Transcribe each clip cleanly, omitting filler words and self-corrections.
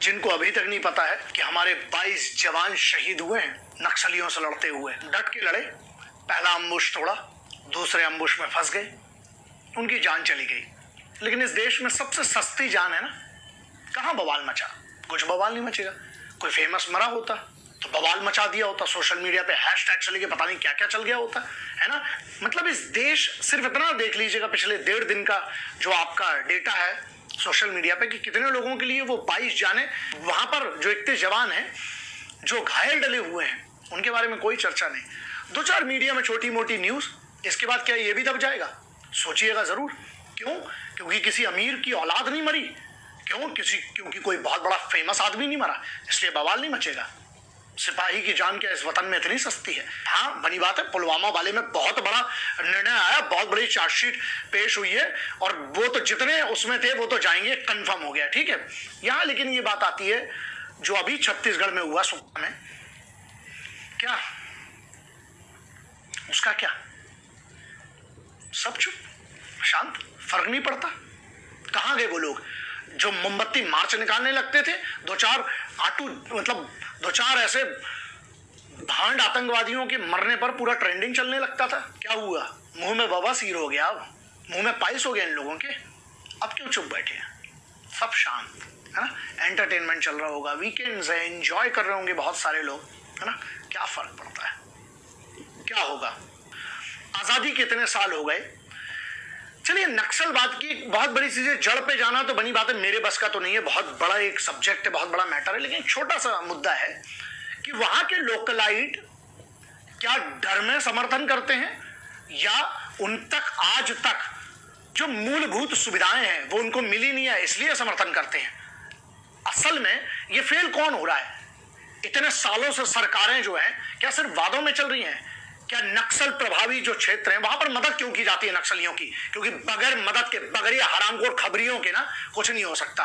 जिनको अभी तक नहीं पता है कि हमारे 22 जवान शहीद हुए हैं नक्सलियों से लड़ते हुए। डट के लड़े, पहला अम्बुश तोड़ा, दूसरे अम्बुश में फंस गए, उनकी जान चली गई। लेकिन इस देश में सबसे सस्ती जान है ना, कहाँ बवाल मचा? कुछ बवाल नहीं मचेगा। कोई फेमस मरा होता तो बवाल मचा दिया होता, सोशल मीडिया पे हैशटैग चले गए, पता नहीं क्या क्या चल गया होता, है ना। मतलब इस देश, सिर्फ इतना देख लीजिएगा पिछले 1.5 दिन का जो आपका डेटा है सोशल मीडिया पे कि कितने लोगों के लिए वो 22 जाने, वहां पर जो 31 जवान हैं जो घायल डले हुए हैं, उनके बारे में कोई चर्चा नहीं। 2-4 मीडिया में छोटी मोटी न्यूज, इसके बाद क्या ये भी दब जाएगा? सोचिएगा जरूर। क्यों? क्योंकि किसी अमीर की औलाद नहीं मरी, क्योंकि कोई बहुत बड़ा फेमस आदमी नहीं मरा, इसलिए बवाल नहीं मचेगा। सिपाही की जान क्या इस वतन में इतनी सस्ती है? हाँ, बनी बात है, पुलवामा वाले में बहुत बड़ा निर्णय आया, बहुत बड़ी चार्जशीट पेश हुई है, और वो तो जितने उसमें थे वो तो जाएंगे, कंफर्म हो गया, ठीक है। यहाँ लेकिन ये बात आती है जो अभी छत्तीसगढ़ में हुआ, सुकमा में, क्या उसका क्या? सब चुप, शांत, फर्क नहीं पड़ता। कहां गए वो लोग जो मोमबत्ती मार्च निकालने लगते थे? 2-4 ऐसे भांड आतंकवादियों के मरने पर पूरा ट्रेंडिंग चलने लगता था। क्या हुआ? मुंह में बवासीर हो गया, अब मुंह में पाइस हो गया इन लोगों के। अब क्यों चुप बैठे हैं? सब शांत, है ना। एंटरटेनमेंट चल रहा होगा, वीकेंड्स है, एंजॉय कर रहे होंगे बहुत सारे लोग, है ना। क्या फर्क पड़ता है? क्या होगा? आजादी के इतने साल हो गए। चलिए, नक्सलवाद की एक बहुत बड़ी चीज है, जड़ पे जाना तो बनी बात है, मेरे बस का तो नहीं है, बहुत बड़ा एक सब्जेक्ट है, बहुत बड़ा मैटर है। लेकिन एक छोटा सा मुद्दा है कि वहां के लोकलाइट क्या डर में समर्थन करते हैं, या उन तक आज तक जो मूलभूत सुविधाएं हैं वो उनको मिली नहीं है इसलिए समर्थन करते हैं? असल में ये फेल कौन हो रहा है? इतने सालों से सरकारें जो हैं क्या सिर्फ वादों में चल रही हैं? क्या नक्सल प्रभावी जो क्षेत्र हैं वहां पर मदद क्यों की जाती है नक्सलियों की? क्योंकि बगैर मदद के, बगैर हरामखोर खबरियों के ना कुछ नहीं हो सकता।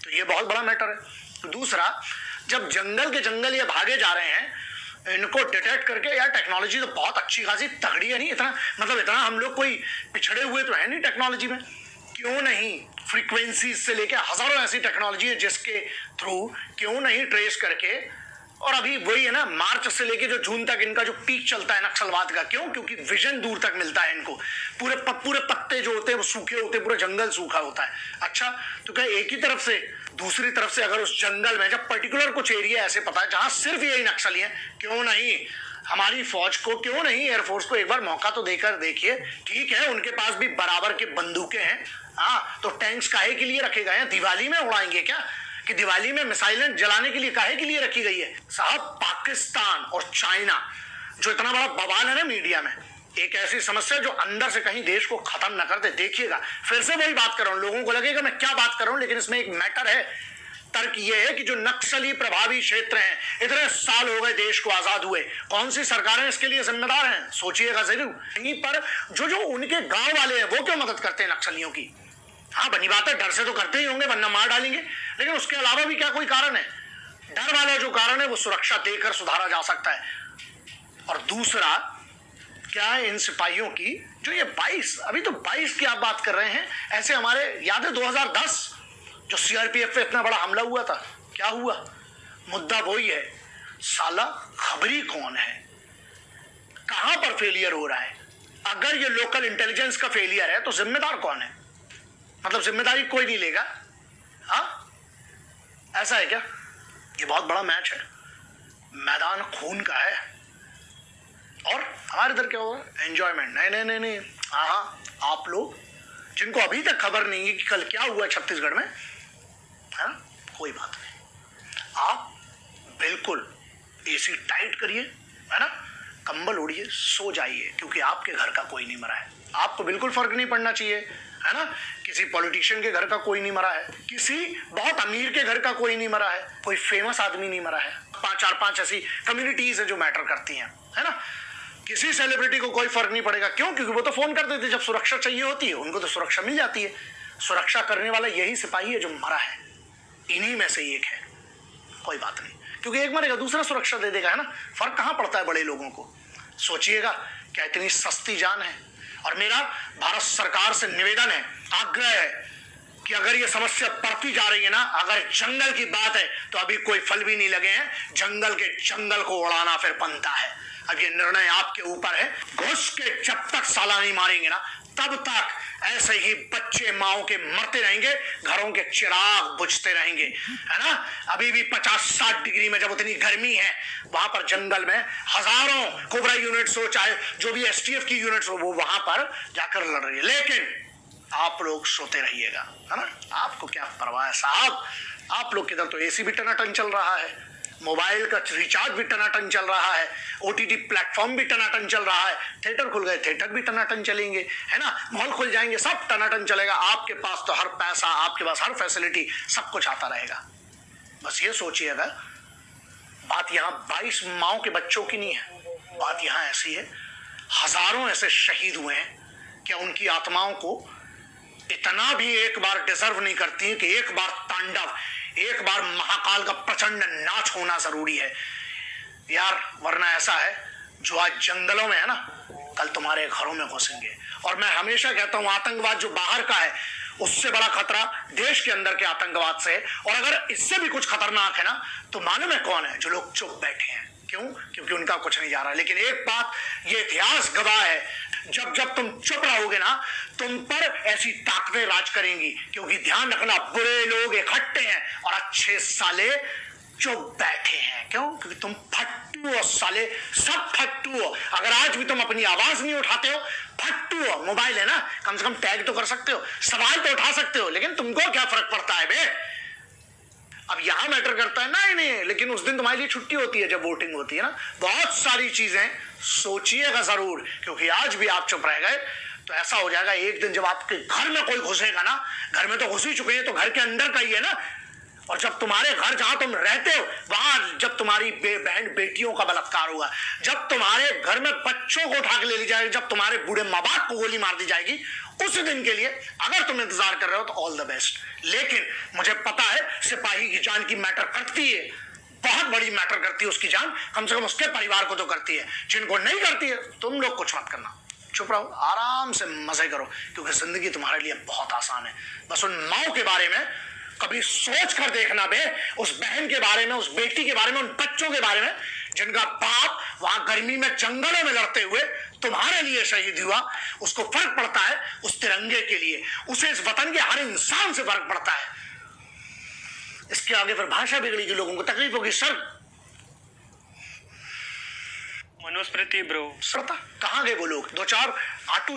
तो ये बहुत बड़ा मैटर है। दूसरा, जब जंगल के जंगल ये भागे जा रहे हैं, इनको डिटेक्ट करके, यार टेक्नोलॉजी तो बहुत अच्छी खासी तगड़ी है, नहीं इतना हम लोग कोई पिछड़े हुए तो है नहीं टेक्नोलॉजी में। क्यों नहीं फ्रीक्वेंसी से लेके हजारों ऐसी टेक्नोलॉजी है जिसके थ्रू क्यों नहीं ट्रेस करके, और अभी वही है ना, मार्च से लेके जो जून तक इनका जो पीक चलता है नक्सलवाद का। क्यों? क्योंकि विजन दूर तक मिलता है इनको। पूरे पत्ते जो होते हैं वो सूखे होते हैं, पूरा जंगल सूखा होता है। अच्छा, तो क्या एक ही तरफ से, दूसरी तरफ से अगर उस जंगल में जब पर्टिकुलर कुछ एरिया ऐसे पता है जहां सिर्फ यही नक्सली है, क्यों नहीं हमारी फौज को, क्यों नहीं एयरफोर्स को एक बार मौका तो देकर देखिए। ठीक है, उनके पास भी बराबर के बंदूकें हैं, हाँ, तो टैंक्स काहे के लिए रखे गए हैं? दिवाली में उड़ाएंगे क्या? कि दिवाली में मिसाइलें जलाने के लिए काहे के लिए रखी गई है? साहब, पाकिस्तान और चाइना जो इतना बड़ा बवाल है ना मीडिया में, एक ऐसी समस्या जो अंदर से कहीं देश को खत्म न कर दे। देखिएगा, फिर से वही बात कर रहा हूं, लोगों को लगेगा मैं क्या बात कर रहा हूं, लेकिन इसमें एक मैटर है। तर्क यह है कि जो नक्सली प्रभावी क्षेत्र हैं, इतने साल हो गए देश को आजाद हुए, कौन सी सरकारें इसके लिए जिम्मेदार हैं? सोचिएगा जरूर। यहीं पर जो उनके गांव वाले हैं वो क्यों मदद करते हैं नक्सलियों की? हाँ, बनी बात है, डर से तो करते ही होंगे, वरना मार डालेंगे। लेकिन उसके अलावा भी क्या कोई कारण है? डर वाला जो कारण है वो सुरक्षा देकर सुधारा जा सकता है। और दूसरा, क्या है इन सिपाहियों की जो ये 22, अभी तो 22 की आप बात कर रहे हैं, ऐसे हमारे याद है 2010 जो सीआरपीएफ पे इतना बड़ा हमला हुआ था, क्या हुआ? मुद्दा वही है, साला खबरी कौन है? कहां पर फेलियर हो रहा है? अगर ये लोकल इंटेलिजेंस का फेलियर है तो जिम्मेदार कौन है? मतलब जिम्मेदारी कोई नहीं लेगा? हाँ, ऐसा है क्या? ये बहुत बड़ा मैच है, मैदान खून का है, और हमारे इधर क्या होगा? एंजॉयमेंट। नहीं, हाँ, आप लोग जिनको अभी तक खबर नहीं है कि कल क्या हुआ छत्तीसगढ़ में, है ना, कोई बात नहीं, आप बिल्कुल एसी टाइट करिए, है ना, कंबल ओढ़िए, सो जाइए, क्योंकि आपके घर का कोई नहीं मरा है। आपको बिल्कुल फर्क नहीं पड़ना चाहिए, है ना, किसी पॉलिटिशियन के घर का कोई नहीं मरा है, किसी बहुत अमीर के घर का कोई नहीं मरा है, कोई फेमस आदमी नहीं मरा है। 4-5 ऐसी कम्युनिटीज है जो मैटर करती हैं, है ना। किसी सेलिब्रिटी को कोई फर्क नहीं पड़ेगा। क्यों? क्योंकि वो तो फोन कर देते जब सुरक्षा चाहिए होती है, उनको तो सुरक्षा मिल जाती है। सुरक्षा करने वाला यही सिपाही है जो मरा है, इन्हीं में से एक है। कोई बात नहीं, क्योंकि एक मरेगा दूसरा सुरक्षा दे देगा, है ना। फर्क कहां पड़ता है बड़े लोगों को? सोचिएगा, क्या इतनी सस्ती जान है? और मेरा भारत सरकार से निवेदन है, आग्रह है, कि अगर ये समस्या बढ़ती जा रही है ना, अगर जंगल की बात है तो अभी कोई फल भी नहीं लगे हैं, जंगल को उड़ाना फिर बनता है। अब ये निर्णय आपके ऊपर है। घुस के जब तक साला नहीं मारेंगे ना, तब तक ऐसे ही बच्चे माओ के मरते रहेंगे, घरों के चिराग बुझते रहेंगे, है ना। अभी भी 50-60 डिग्री में जब उतनी गर्मी है, वहां पर जंगल में हजारों कोबरा यूनिट्स हो, चाहे जो भी एसटीएफ की यूनिट्स हो, वो वहां पर जाकर लड़ रही है। लेकिन आप लोग सोते रहिएगा, है ना। आपको क्या परवाह है साहब। आप लोग किधर तो एसी भी टनाटन चल रहा है, मोबाइल का रिचार्ज भी टनाटन चल रहा है, ओटीटी प्लेटफॉर्म भी टनाटन चल रहा है, थिएटर खुल गए, थिएटर भी टनाटन चलेंगे, है ना। मॉल खुल जाएंगे, सब टनाटन चलेगा। आपके पास तो हर पैसा, आपके पास हर फैसिलिटी, सब कुछ आता रहेगा। बस ये सोचिएगा, बात यहाँ 22 माओ के बच्चों की नहीं है, बात यहाँ ऐसी है, हजारों ऐसे शहीद हुए हैं कि उनकी आत्माओं को इतना भी एक बार डिजर्व नहीं करती है कि एक बार तांडव, एक बार महाकाल का प्रचंड नाच होना जरूरी है यार। वरना ऐसा है, जो आज जंगलों में है ना, कल तुम्हारे घरों में घुसेंगे। और मैं हमेशा कहता हूं, आतंकवाद जो बाहर का है, उससे बड़ा खतरा देश के अंदर के आतंकवाद से है। और अगर इससे भी कुछ खतरनाक है ना, तो मालूम है कौन है? जो लोग चुप बैठे हैं। क्यों? क्योंकि उनका कुछ नहीं जा रहा। लेकिन एक बात ये इतिहास गवाह है, जब तुम चुप रहोगे ना, तुम पर ऐसी ताकतें राज करेंगी। क्योंकि ध्यान रखना, बुरे लोग इकट्ठे हैं और अच्छे साले चुप बैठे हैं। क्यों? क्योंकि तुम फट्टू हो साले, सब फट्टू हो। अगर आज भी तुम अपनी आवाज नहीं उठाते हो, फट्टू हो। मोबाइल है ना, कम से कम टैग तो कर सकते हो, सवाल तो उठा सकते हो, लेकिन तुमको क्या फर्क पड़ता है बे? अब यहां मैटर करता है ना, नहीं, लेकिन उस दिन तुम्हारे लिए छुट्टी होती है जब वोटिंग होती है ना। बहुत सारी चीजें सोचिएगा जरूर, क्योंकि आज भी आप चुप रह गए तो ऐसा हो जाएगा एक दिन, जब आपके घर में कोई घुसेगा ना, घर में तो घुस ही चुके हैं, तो घर के अंदर का ही है ना। और जब तुम्हारे घर जहां तुम रहते हो, वहां जब तुम्हारी बहन बेटियों का बलात्कार होगा, जब तुम्हारे घर में बच्चों को उठा के ले ली जाएगी, जब तुम्हारे बूढ़े माँ बाप को गोली मार दी जाएगी, उस दिन के लिए अगर तुम इंतजार कर रहे हो तो ऑल द बेस्ट। लेकिन मुझे पता है, सिपाही की जान की मैटर करती है, बहुत बड़ी मैटर करती है उसकी जान, कम से कम उसके परिवार को तो करती है। जिनको नहीं करती है, तुम लोग कुछ मत करना, चुप रहो, आराम से मजे करो, क्योंकि जिंदगी तुम्हारे लिए बहुत आसान है। बस उन माओ के बारे में कभी सोच कर देखना बे, उस बहन के बारे में, उस बेटी के बारे में, उन बच्चों के बारे में, जिनका बाप वहां गर्मी में जंगलों में लड़ते हुए तुम्हारे लिए शहीद हुआ। उसको फर्क पड़ता है उस तिरंगे के लिए, उसे इस वतन के हर इंसान से फर्क पड़ता है। इसके आगे फिर भाषा बिगड़ेगी, लोगों को तकलीफ होगी। सर मनुस्मृति ब्रो, कहां गए वो लोग? 2-4 आटू